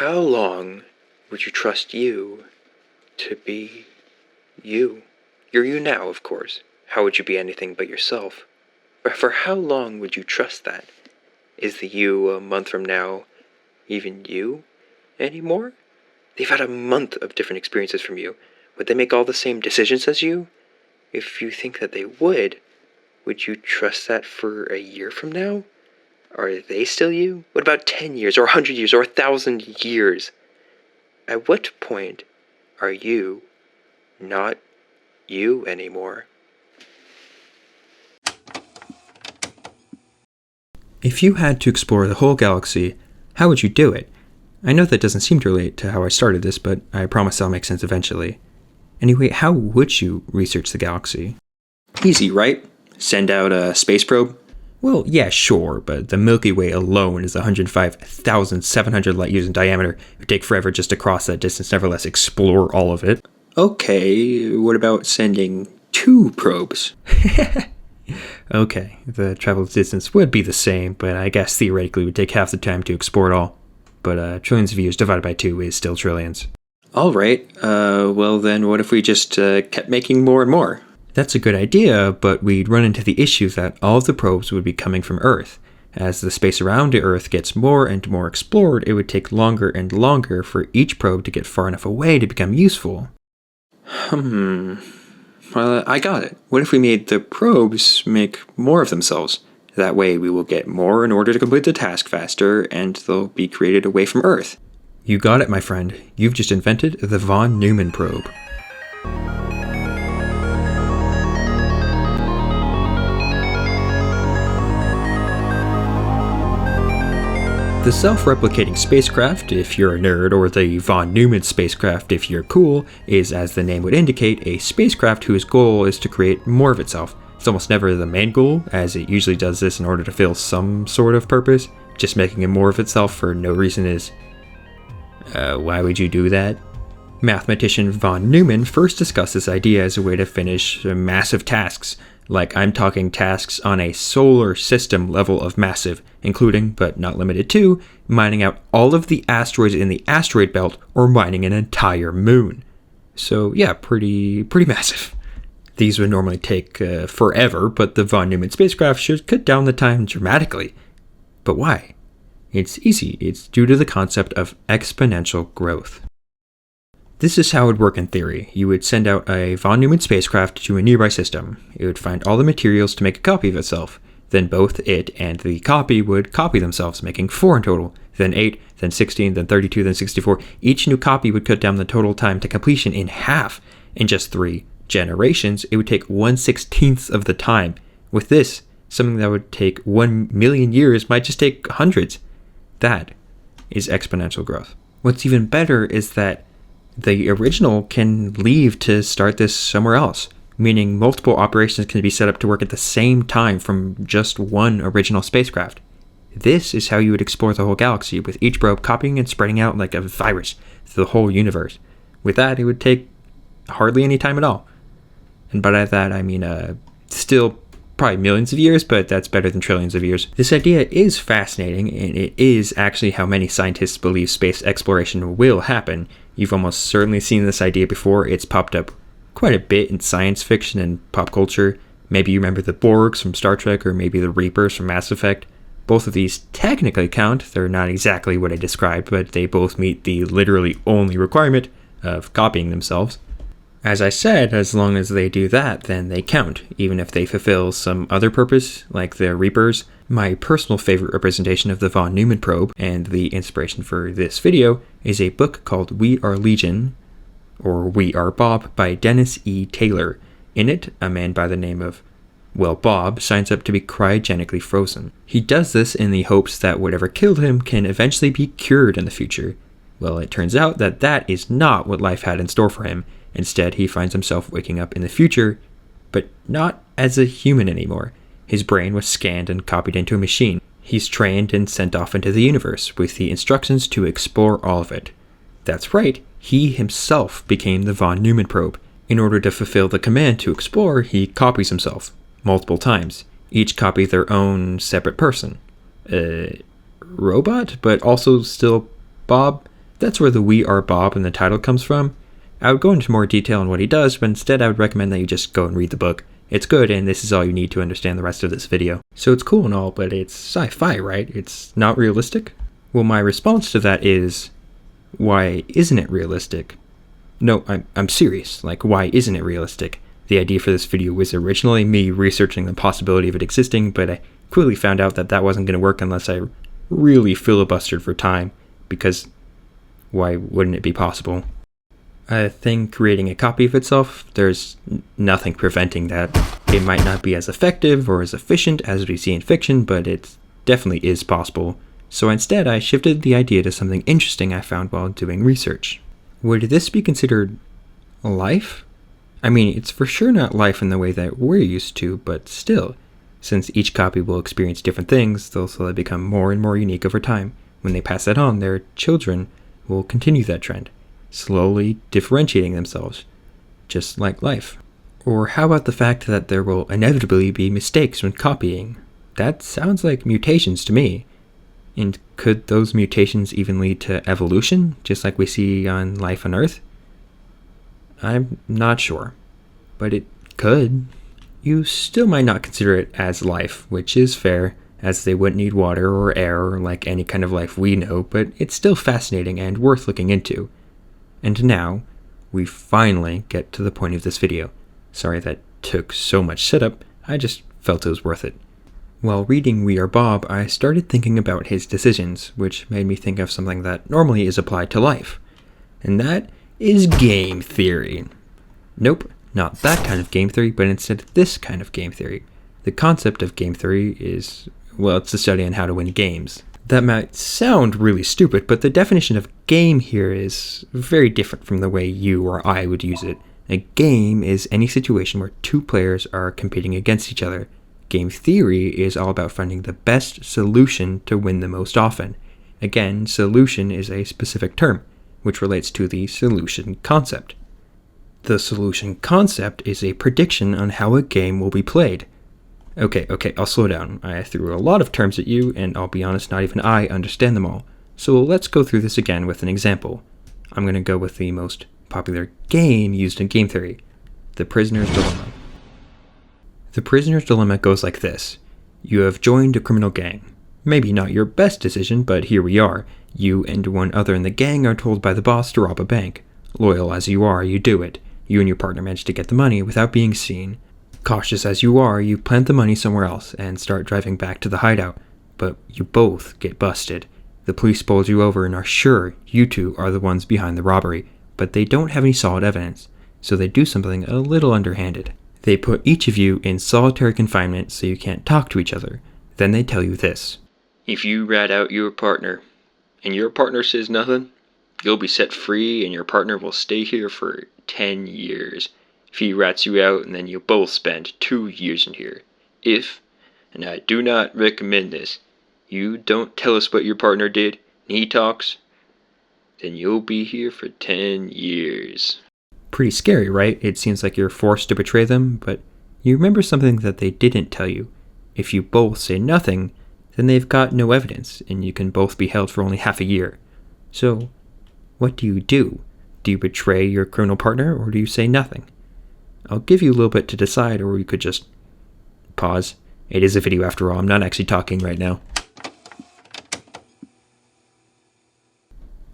How long would you trust you to be you? You're you now, of course. How would you be anything but yourself? But for how long would you trust that? Is the you a month from now even you anymore? They've had a month of different experiences from you. Would they make all the same decisions as you? If you think that they would you trust that for a year from now? Are they still you? What about 10 years, or 100 years, or 1,000 years? At what point are you not you anymore? If you had to explore the whole galaxy, how would you do it? I know that doesn't seem to relate to how I started this, but I promise I'll make sense eventually. Anyway, how would you research the galaxy? Easy, right? Send out a space probe? Well, yeah, sure, but the Milky Way alone is 105,700 light years in diameter. It would take forever just to cross that distance, nevertheless explore all of it. Okay, what about sending 2 probes? Okay, the travel distance would be the same, but I guess theoretically it would take half the time to explore it all. But trillions of years divided by 2 is still trillions. Alright, well then what if we just kept making more and more? That's a good idea, but we'd run into the issue that all of the probes would be coming from Earth. As the space around the Earth gets more and more explored, it would take longer and longer for each probe to get far enough away to become useful. Well, I got it. What if we made the probes make more of themselves? That way we will get more in order to complete the task faster, and they'll be created away from Earth. You got it, my friend. You've just invented the von Neumann probe. The self-replicating spacecraft, if you're a nerd, or the von Neumann spacecraft, if you're cool, is, as the name would indicate, a spacecraft whose goal is to create more of itself. It's almost never the main goal, as it usually does this in order to fill some sort of purpose. Just making it more of itself for no reason is... why would you do that? Mathematician von Neumann first discussed this idea as a way to finish massive tasks. Like, I'm talking tasks on a solar system level of massive, including, but not limited to, mining out all of the asteroids in the asteroid belt or mining an entire moon. So yeah, pretty massive. These would normally take forever, but the von Neumann spacecraft should cut down the time dramatically. But why? It's easy. It's due to the concept of exponential growth. This is how it would work in theory. You would send out a von Neumann spacecraft to a nearby system. It would find all the materials to make a copy of itself. Then both it and the copy would copy themselves, making 4 in total. Then 8, then 16, then 32, then 64. Each new copy would cut down the total time to completion in half. In just 3 generations, it would take 1/16 of the time. With this, something that would take 1 million years might just take hundreds. That is exponential growth. What's even better is that the original can leave to start this somewhere else, meaning multiple operations can be set up to work at the same time from just one original spacecraft. This is how you would explore the whole galaxy, with each probe copying and spreading out like a virus through the whole universe. With that, it would take hardly any time at all. And by that, I mean still probably millions of years, but that's better than trillions of years. This idea is fascinating, and it is actually how many scientists believe space exploration will happen. You've almost certainly seen this idea before. It's popped up quite a bit in science fiction and pop culture. Maybe you remember the Borgs from Star Trek, or maybe the Reapers from Mass Effect. Both of these technically count. They're not exactly what I described, but they both meet the literally only requirement of copying themselves. As I said, as long as they do that, then they count, even if they fulfill some other purpose, like the Reapers. My personal favorite representation of the von Neumann probe, and the inspiration for this video, is a book called We Are Legion, or We Are Bob, by Dennis E. Taylor. In it, a man by the name of, Bob, signs up to be cryogenically frozen. He does this in the hopes that whatever killed him can eventually be cured in the future. Well, it turns out that that is not what life had in store for him. Instead, he finds himself waking up in the future, but not as a human anymore. His brain was scanned and copied into a machine. He's trained and sent off into the universe with the instructions to explore all of it. That's right, he himself became the von Neumann probe. In order to fulfill the command to explore, he copies himself multiple times. Each copy their own separate person. Robot, but also still Bob. That's where the "We Are Bob" in the title comes from. I would go into more detail on what he does, but instead I would recommend that you just go and read the book. It's good, and this is all you need to understand the rest of this video. So it's cool and all, but it's sci-fi, right? It's not realistic? Well, my response to that is, why isn't it realistic? No, I'm serious. Like, why isn't it realistic? The idea for this video was originally me researching the possibility of it existing, but I quickly found out that that wasn't going to work unless I really filibustered for time, because why wouldn't it be possible? A thing creating a copy of itself, there's nothing preventing that. It might not be as effective or as efficient as we see in fiction, but it definitely is possible. So instead, I shifted the idea to something interesting I found while doing research. Would this be considered life? I mean, it's for sure not life in the way that we're used to, but still. Since each copy will experience different things, they'll slowly become more and more unique over time. When they pass that on, their children will continue that trend, slowly differentiating themselves, just like life. Or how about the fact that there will inevitably be mistakes when copying? That sounds like mutations to me. And could those mutations even lead to evolution, just like we see on life on Earth? I'm not sure, but it could. You still might not consider it as life, which is fair, as they wouldn't need water or air like any kind of life we know, but it's still fascinating and worth looking into. And now, we finally get to the point of this video. Sorry that took so much setup, I just felt it was worth it. While reading We Are Bob, I started thinking about his decisions, which made me think of something that normally is applied to life. And that is game theory. Nope, not that kind of game theory, but instead this kind of game theory. The concept of game theory is, well, it's the study on how to win games. That might sound really stupid, but the definition of game here is very different from the way you or I would use it. A game is any situation where two players are competing against each other. Game theory is all about finding the best solution to win the most often. Again, solution is a specific term, which relates to the solution concept. The solution concept is a prediction on how a game will be played. Okay, I'll slow down. I threw a lot of terms at you, and I'll be honest, not even I understand them all. So let's go through this again with an example. I'm going to go with the most popular game used in game theory, the prisoner's dilemma. The prisoner's dilemma goes like this. You have joined a criminal gang. Maybe not your best decision, but here we are. You and one other in the gang are told by the boss to rob a bank. Loyal as you are, you do it. You and your partner manage to get the money without being seen. Cautious as you are, you plant the money somewhere else and start driving back to the hideout. But you both get busted. The police pull you over and are sure you two are the ones behind the robbery, but they don't have any solid evidence, so they do something a little underhanded. They put each of you in solitary confinement so you can't talk to each other. Then they tell you this. If you rat out your partner, and your partner says nothing, you'll be set free and your partner will stay here for 10 years. If he rats you out, and then you'll both spend 2 years in here. If, and I do not recommend this, you don't tell us what your partner did, and he talks, then you'll be here for 10 years. Pretty scary, right? It seems like you're forced to betray them, but you remember something that they didn't tell you. If you both say nothing, then they've got no evidence, and you can both be held for only half a year. So, what do? Do you betray your criminal partner, or do you say nothing? I'll give you a little bit to decide, or you could just pause. It is a video after all, I'm not actually talking right now.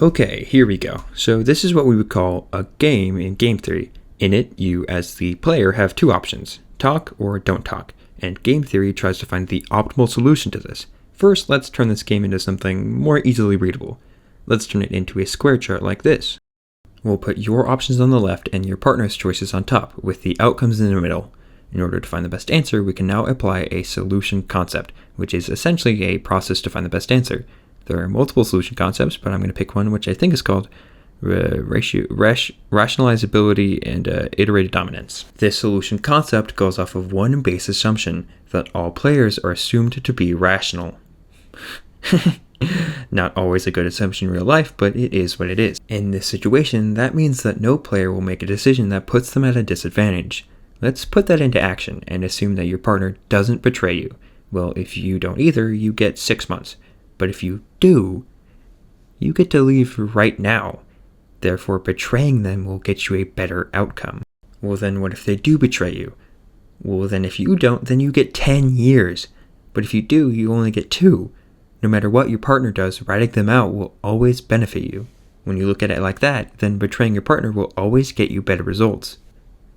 Okay, here we go. So this is what we would call a game in game theory. In it, you as the player have two options, talk or don't talk, and game theory tries to find the optimal solution to this. First, let's turn this game into something more easily readable. Let's turn it into a square chart like this. We'll put your options on the left and your partner's choices on top, with the outcomes in the middle. In order to find the best answer, we can now apply a solution concept, which is essentially a process to find the best answer. There are multiple solution concepts, but I'm going to pick one which I think is called rationalizability and iterated dominance. This solution concept goes off of one base assumption, that all players are assumed to be rational. Not always a good assumption in real life, but it is what it is. In this situation, that means that no player will make a decision that puts them at a disadvantage. Let's put that into action and assume that your partner doesn't betray you. Well, if you don't either, you get 6 months. But if you do, you get to leave right now. Therefore, betraying them will get you a better outcome. Well, then what if they do betray you? Well, then if you don't, then you get 10 years. But if you do, you only get 2. No matter what your partner does, ratting them out will always benefit you. When you look at it like that, then betraying your partner will always get you better results.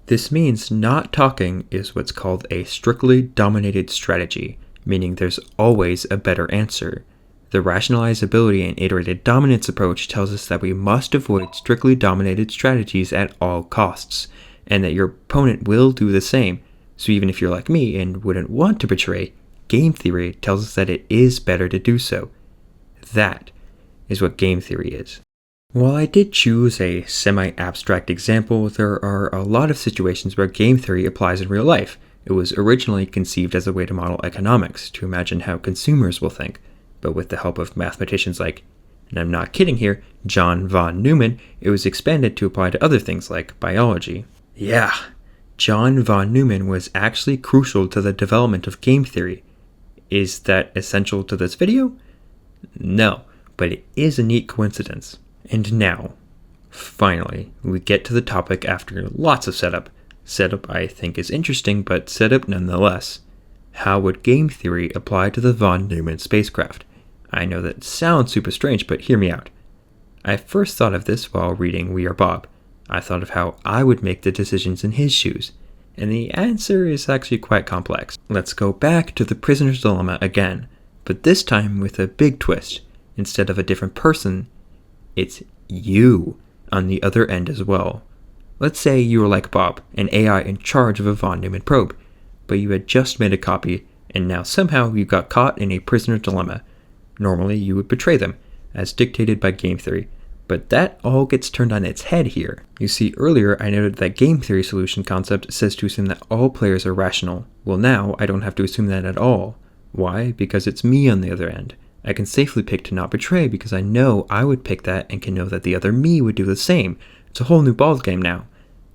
This means not talking is what's called a strictly dominated strategy, meaning there's always a better answer. The rationalizability and iterated dominance approach tells us that we must avoid strictly dominated strategies at all costs, and that your opponent will do the same. So even if you're like me and wouldn't want to betray, game theory tells us that it is better to do so. That is what game theory is. While I did choose a semi-abstract example, there are a lot of situations where game theory applies in real life. It was originally conceived as a way to model economics, to imagine how consumers will think. But with the help of mathematicians like, and I'm not kidding here, John von Neumann, it was expanded to apply to other things like biology. Yeah, John von Neumann was actually crucial to the development of game theory. Is that essential to this video? No, but it is a neat coincidence. And now, finally, we get to the topic after lots of setup. Setup I think is interesting, but setup nonetheless. How would game theory apply to the von Neumann spacecraft? I know that sounds super strange, but hear me out. I first thought of this while reading We Are Bob. I thought of how I would make the decisions in his shoes. And the answer is actually quite complex. Let's go back to the prisoner's dilemma again, but this time with a big twist. Instead of a different person, it's you on the other end as well. Let's say you were like Bob, an AI in charge of a von Neumann probe, but you had just made a copy, and now somehow you got caught in a prisoner's dilemma. Normally you would betray them, as dictated by game theory, but that all gets turned on its head here. You see, earlier I noted that game theory solution concept says to assume that all players are rational. Well, now I don't have to assume that at all. Why? Because it's me on the other end. I can safely pick to not betray because I know I would pick that and can know that the other me would do the same. It's a whole new ballgame now.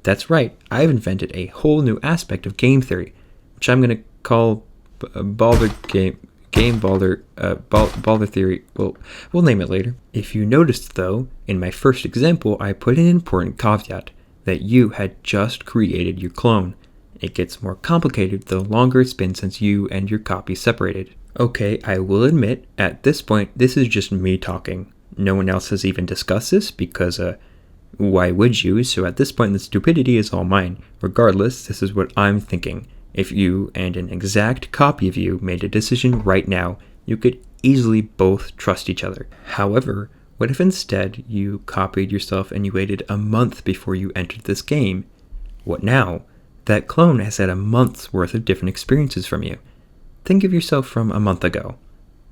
That's right, I've invented a whole new aspect of game theory, which I'm going to call BaldR BaldR theory. We'll name it later. If you noticed though, in my first example, I put an important caveat that you had just created your clone. It gets more complicated the longer it's been since you and your copy separated. Okay, I will admit, at this point, this is just me talking. No one else has even discussed this because, why would you? So at this point, the stupidity is all mine. Regardless, this is what I'm thinking. If you and an exact copy of you made a decision right now, you could easily both trust each other. However, what if instead you copied yourself and you waited a month before you entered this game? What now? That clone has had a month's worth of different experiences from you. Think of yourself from a month ago.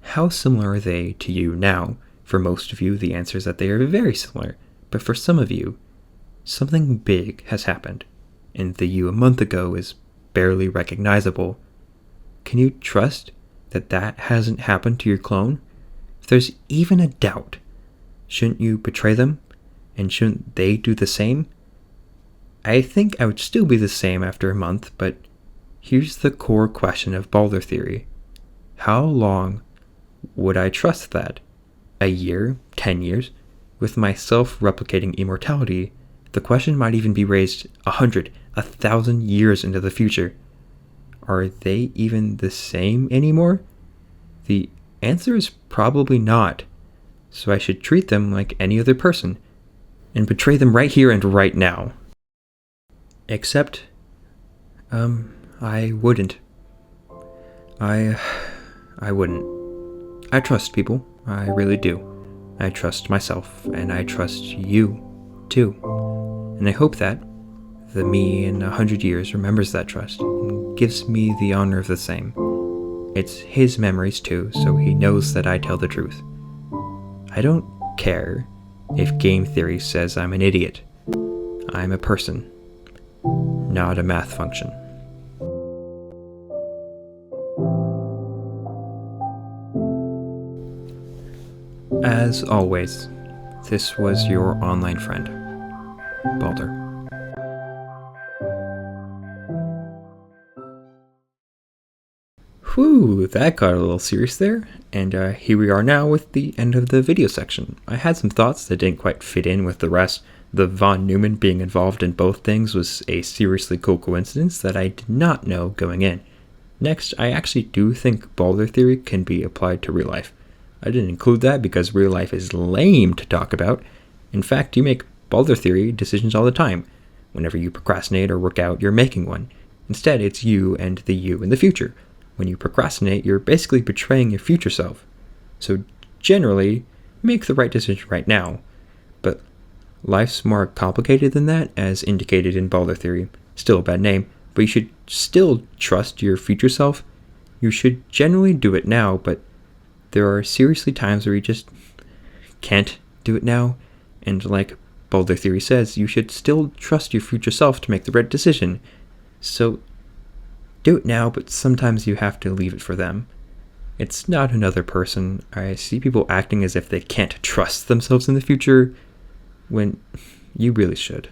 How similar are they to you now? For most of you, the answer is that they are very similar. But for some of you, something big has happened, and the you a month ago is barely recognizable. Can you trust that that hasn't happened to your clone? If there's even a doubt, shouldn't you betray them? And shouldn't they do the same? I think I would still be the same after a month, but here's the core question of BaldR theory. How long would I trust that? A year? 10 years? With my self-replicating immortality, the question might even be raised 100, 1,000 years into the future. Are they even the same anymore? The answer is probably not. So I should treat them like any other person and betray them right here and right now. Except, I wouldn't. I wouldn't. I trust people. I really do. I trust myself, and I trust you, too. And I hope that the me in 100 years remembers that trust and gives me the honor of the same. It's his memories, too, so he knows that I tell the truth. I don't care if game theory says I'm an idiot. I'm a person, not a math function. As always, this was your online friend, BaldR. Whew, that got a little serious there. And here we are now with the end of the video section. I had some thoughts that didn't quite fit in with the rest. The von Neumann being involved in both things was a seriously cool coincidence that I did not know going in. Next, I actually do think BaldR theory can be applied to real life. I didn't include that because real life is lame to talk about. In fact, you make BaldR theory decisions all the time. Whenever you procrastinate or work out, you're making one. Instead, it's you and the you in the future. When you procrastinate, you're basically betraying your future self. So generally, make the right decision right now. But life's more complicated than that, as indicated in BaldR theory. Still a bad name, but you should still trust your future self. You should generally do it now, but there are seriously times where you just can't do it now. And like BaldR theory says, you should still trust your future self to make the right decision. So do it now, but sometimes you have to leave it for them. It's not another person. I see people acting as if they can't trust themselves in the future when you really should.